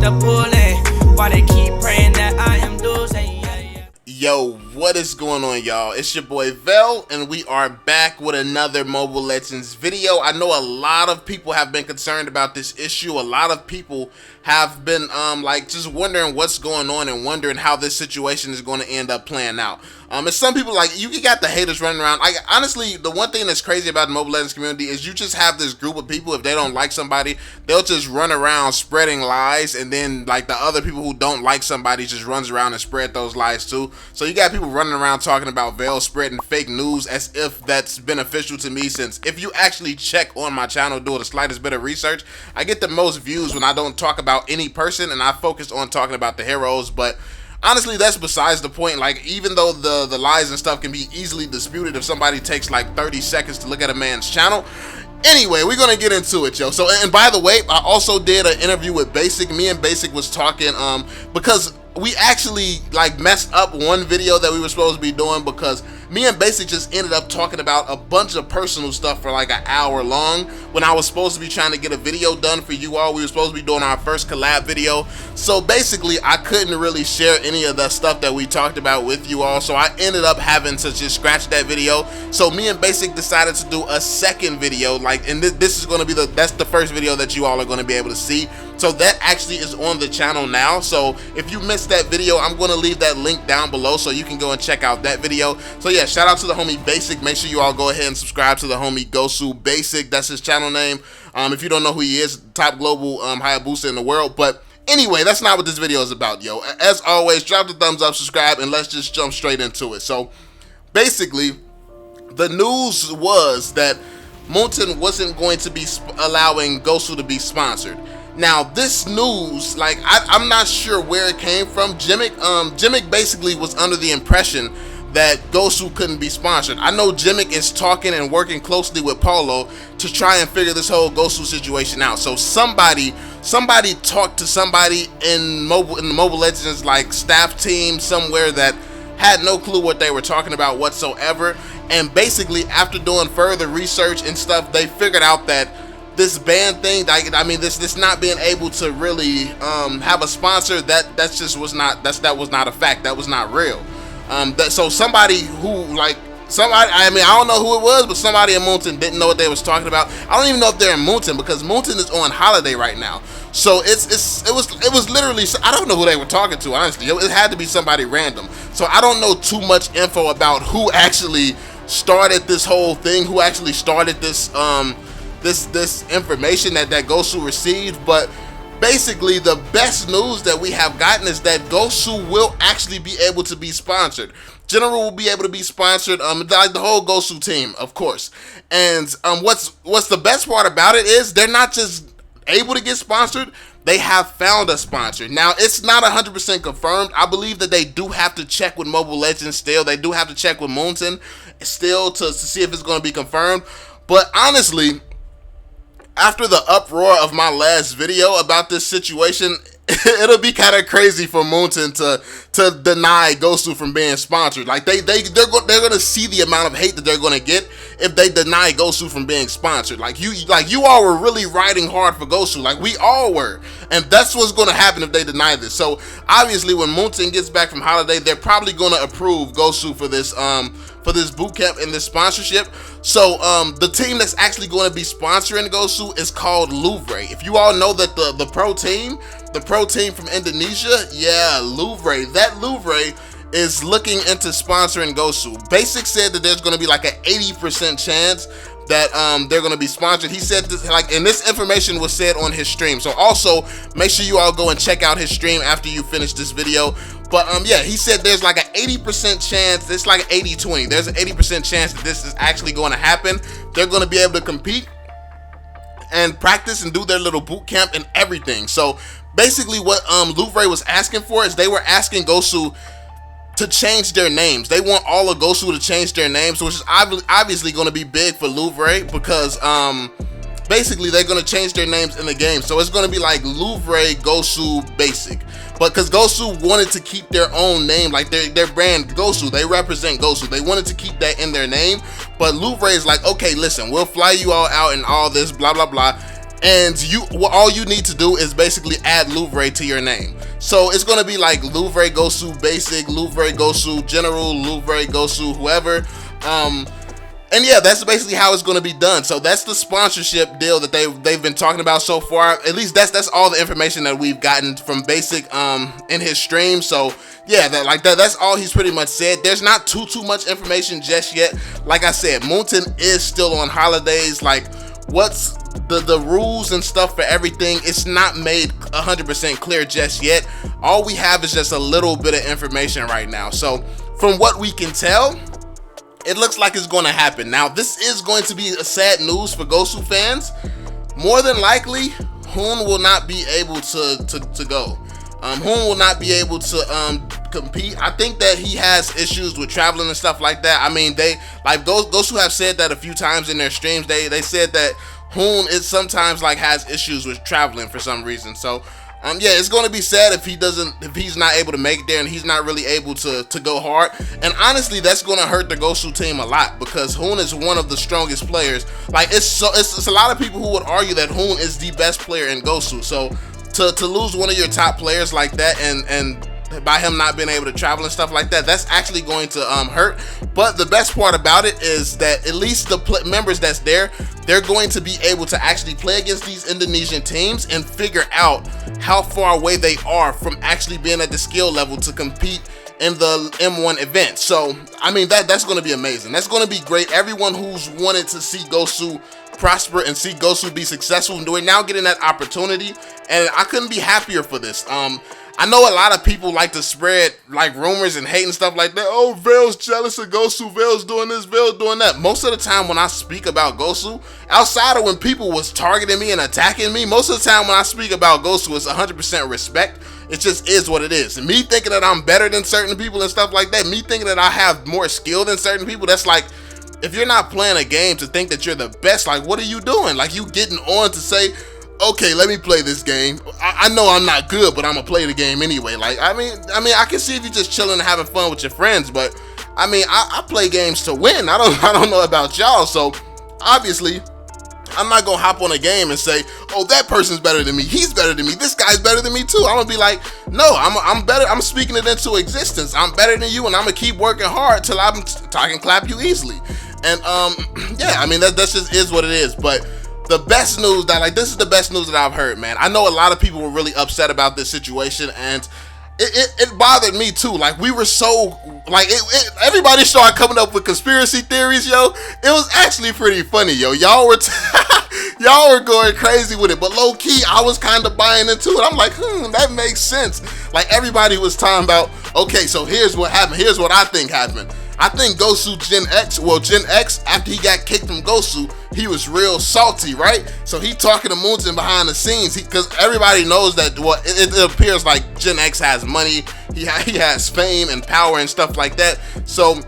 the pulling. Why they keep praying that I am losing? Yo, what is going on, y'all? It's your boy VeLL, and we are back with another Mobile Legends video. I know a lot of people have been concerned about this issue. A lot of people have been like just wondering what's going on and wondering how this situation is going to end up playing out. And some people, like, you got the haters running around. Like, honestly, the one thing that's crazy about the Mobile Legends community is you just have this group of people. If they don't like somebody, they'll just run around spreading lies, and then like the other people who don't like somebody just runs around and spread those lies too. So you got people running around talking about VeLL spreading fake news as if that's beneficial to me, since if you actually check on my channel, do the slightest bit of research, I get the most views when I don't talk about any person and I focus on talking about the heroes. But honestly, that's besides the point. Like, even though the lies and stuff can be easily disputed if somebody takes like 30 seconds to look at a man's channel. Anyway, we're gonna get into it, yo. So, and by the way, I also did an interview with Basic. Me and Basic was talking because we actually like messed up one video that we were supposed to be doing, because me and Basic just ended up talking about a bunch of personal stuff for like an hour long when I was supposed to be trying to get a video done for you all. We were supposed to be doing our first collab video. So basically, I couldn't really share any of the stuff that we talked about with you all. So I ended up having to just scratch that video. So me and Basic decided to do a second video, like, and this is going to be that's the first video that you all are going to be able to see. So that actually is on the channel now. So if you missed that video, I'm going to leave that link down below so you can go and check out that video. So yeah, shout out to the homie Basic. Make sure you all go ahead and subscribe to the homie Gosu Basic. That's his channel name. If you don't know who he is, top global Hayabusa in the world. But anyway, that's not what this video is about, yo. As always, drop the thumbs up, subscribe, and let's just jump straight into it. So basically, the news was that Moonton wasn't going to be allowing Gosu to be sponsored. Now, this news, like, I'm not sure where it came from. Jimmick basically was under the impression that Gosu couldn't be sponsored. I know Jimmick is talking and working closely with Polo to try and figure this whole Gosu situation out. So somebody talked to somebody in the Mobile Legends like staff team somewhere that had no clue what they were talking about whatsoever. And basically, after doing further research and stuff, they figured out that this band thing, I mean, this not being able to really have a sponsor, that was not a fact. That was not real. So somebody who, like, I mean, I don't know who it was, but somebody in Moonton didn't know what they was talking about. I don't even know if they're in Moonton, because Moonton is on holiday right now. So it was literally, I don't know who they were talking to, honestly. It had to be somebody random. So I don't know too much info about who actually started this whole thing, who actually started this this information that Gosu received. But basically, the best news that we have gotten is that Gosu will actually be able to be sponsored. General will be able to be sponsored, like the whole Gosu team, of course. And what's the best part about it is they're not just able to get sponsored, they have found a sponsor. Now, it's not 100% confirmed. I believe that they do have to check with Mobile Legends still. They do have to check with Moonton still to see if it's going to be confirmed. But honestly, after the uproar of my last video about this situation, it'll be kind of crazy for Moonton to deny Gosu from being sponsored. Like, they're gonna see the amount of hate that they're gonna get if they deny Gosu from being sponsored. Like you all were really riding hard for Gosu, like we all were, and that's what's gonna happen if they deny this. So obviously, when Moonton gets back from holiday, they're probably gonna approve Gosu for this bootcamp and this sponsorship. So the team that's actually going to be sponsoring Gosu is called Louvre. If you all know that the pro team from Indonesia, yeah, Louvre. That Louvre is looking into sponsoring Gosu. Basic said that there's going to be like an 80% chance that they're going to be sponsored. He said this, like, and this information was said on his stream. So also make sure you all go and check out his stream after you finish this video. But yeah, he said there's like an 80% chance, it's like 80-20. There's an 80% chance that this is actually going to happen. They're going to be able to compete and practice and do their little boot camp and everything. So basically what Louvre was asking for is they were asking Gosu to change their names. They want all of Gosu to change their names, which is obviously going to be big for Louvre, because basically they're going to change their names in the game. So it's going to be like Louvre Gosu Basic. But because Gosu wanted to keep their own name, like their brand Gosu, they represent Gosu. They wanted to keep that in their name. But Louvre is like, okay, listen, we'll fly you all out and all this, blah, blah, blah. and all you need to do is basically add Louvre to your name. So it's going to be like Louvre Gosu Basic, Louvre Gosu General, Louvre Gosu whoever. And yeah, that's basically how it's going to be done. So that's the sponsorship deal that they've been talking about so far. At least that's all the information that we've gotten from Basic in his stream. So yeah, that's all he's pretty much said. There's not too much information just yet. Like I said, Moonton is still on holidays. Like, what's the rules and stuff for everything? It's not made 100% clear just yet. All we have is just a little bit of information right now. So from what we can tell, it looks like it's going to happen. Now, this is going to be a sad news for Gosu fans. More than likely, Hoon will not be able to go. Hoon will not be able to compete. I think that he has issues with traveling and stuff like that. I mean, Gosu have said that a few times in their streams. They said that Hoon is sometimes has issues with traveling for some reason. So yeah, it's going to be sad if he's not able to make it there and he's not really able to go hard. And honestly, that's going to hurt the Gosu team a lot, because Hoon is one of the strongest players. Like, it's a lot of people who would argue that Hoon is the best player in Gosu. So to lose one of your top players like that, and by him not being able to travel and stuff like that, that's actually going to hurt. But the best part about it is that at least the members that's there, they're going to be able to actually play against these Indonesian teams and figure out how far away they are from actually being at the skill level to compete in the M1 event. So I mean, that's going to be amazing. That's going to be great. Everyone who's wanted to see Gosu prosper and see Gosu be successful, and we're now getting that opportunity, and I couldn't be happier for this. I know a lot of people like to spread rumors and hate and stuff like that. Oh, VeLL's jealous of Gosu, VeLL's doing this, VeLL's doing that. Most of the time when I speak about Gosu, outside of when people was targeting me and attacking me, most of the time when I speak about Gosu, it's 100% respect. It just is what it is. And me thinking that I'm better than certain people and stuff like that, me thinking that I have more skill than certain people, that's like, if you're not playing a game to think that you're the best, what are you doing? You getting on to say, okay, let me play this game. I know I'm not good, but I'm gonna play the game anyway. I mean, I can see if you're just chilling and having fun with your friends, but I mean, I play games to win. I don't know about y'all, so obviously, I'm not gonna hop on a game and say, oh, that person's better than me. He's better than me. This guy's better than me too. I'm gonna be like, no, I'm better. I'm speaking it into existence. I'm better than you, and I'm gonna keep working hard till I can clap you easily. And yeah, I mean, that just is what it is. But the best news this is the best news that I've heard, man. I know a lot of people were really upset about this situation, and it bothered me too. We were so everybody started coming up with conspiracy theories, yo. It was actually pretty funny, yo. Y'all were y'all were going crazy with it, but low key, I was kind of buying into it. I'm like, that makes sense. Everybody was talking about, okay, so here's what happened. Here's what I think happened. I think Gosu Gen X, after he got kicked from Gosu, he was real salty, right? So he talking to Moonton behind the scenes, because everybody knows that, it appears like Gen X has money, he has fame and power and stuff like that. So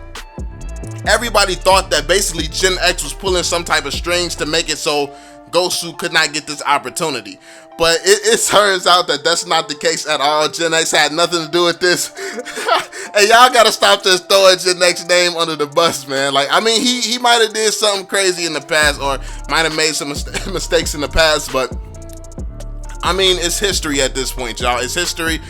everybody thought that basically Gen X was pulling some type of strings to make it so Gosu could not get this opportunity. But it turns out that that's not the case at all. Gen X had nothing to do with this. And y'all gotta stop just throwing Gen X name under the bus, man. I mean, he might have did something crazy in the past, or might have made some mistakes in the past, but I mean, it's history at this point, y'all. It's history.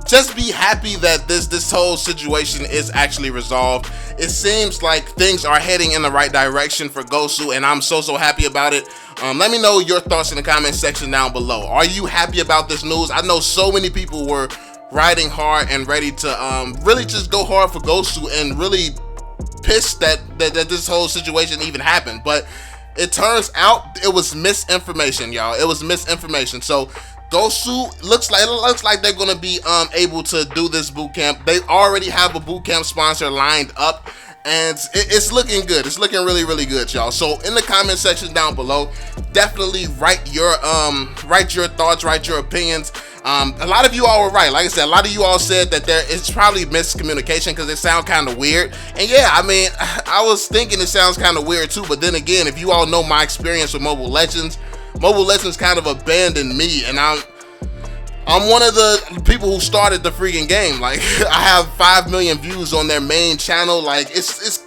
Just be happy that this whole situation is actually resolved. It seems like things are heading in the right direction for Gosu, and I'm so happy about it. Let me know your thoughts in the comment section down below. Are you happy about this news? I know so many people were riding hard and ready to really just go hard for Gosu, and really pissed that this whole situation even happened. But it turns out it was misinformation, y'all. It was misinformation. So Gosu looks like they're gonna be able to do this boot camp. They already have a boot camp sponsor lined up, and it's looking good. It's looking really good, y'all. So in the comment section down below, definitely write your thoughts, write your opinions. A lot of you all were right. Like I said, a lot of you all said that it's probably miscommunication, because it sounds kind of weird. And yeah, I mean, I was thinking it sounds kind of weird too, but then again, if you all know my experience with Mobile Legends kind of abandoned me, and I'm one of the people who started the freaking game. I have 5 million views on their main channel.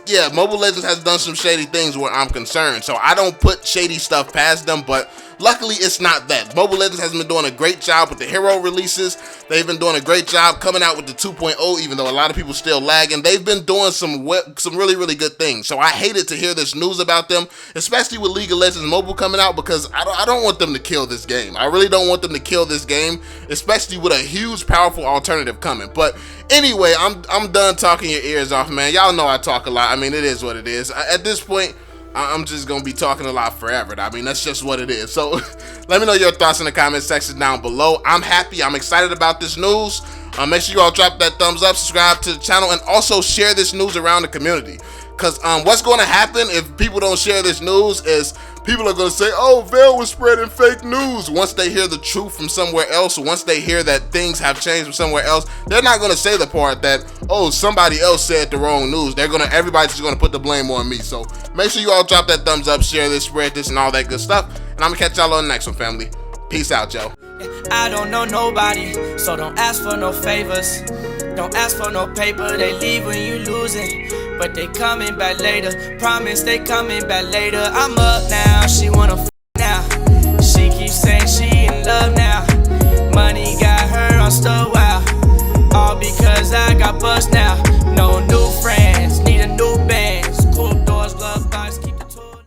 Yeah, Mobile Legends has done some shady things where I'm concerned. So I don't put shady stuff past them, but Luckily, it's not that. Mobile Legends has been doing a great job with the hero releases. They've been doing a great job coming out with the 2.0, even though a lot of people still lagging. They've been doing some really, really good things. So I hated to hear this news about them, especially with League of Legends Mobile coming out, because I don't want them to kill this game. I really don't want them to kill this game, especially with a huge, powerful alternative coming. But anyway, I'm done talking your ears off, man. Y'all know I talk a lot. I mean, it is what it is. At this point, I'm just gonna be talking a lot forever. I mean, that's just what it is. So let me know your thoughts in the comment section down below. I'm happy, I'm excited about this news. Make sure you all drop that thumbs up, subscribe to the channel, and also share this news around the community. Because what's going to happen if people don't share this news is people are going to say, oh, VeLL was spreading fake news. Once they hear the truth from somewhere else, once they hear that things have changed from somewhere else, they're not going to say the part that, oh, somebody else said the wrong news. Everybody's just going to put the blame on me. So make sure you all drop that thumbs up, share this, spread this, and all that good stuff. And I'm going to catch y'all on the next one, family. Peace out, Joe. I don't know nobody, so don't ask for no favors. Don't ask for no paper, they leave when you losing. But they coming back later, promise they coming back later. I'm up now, she wanna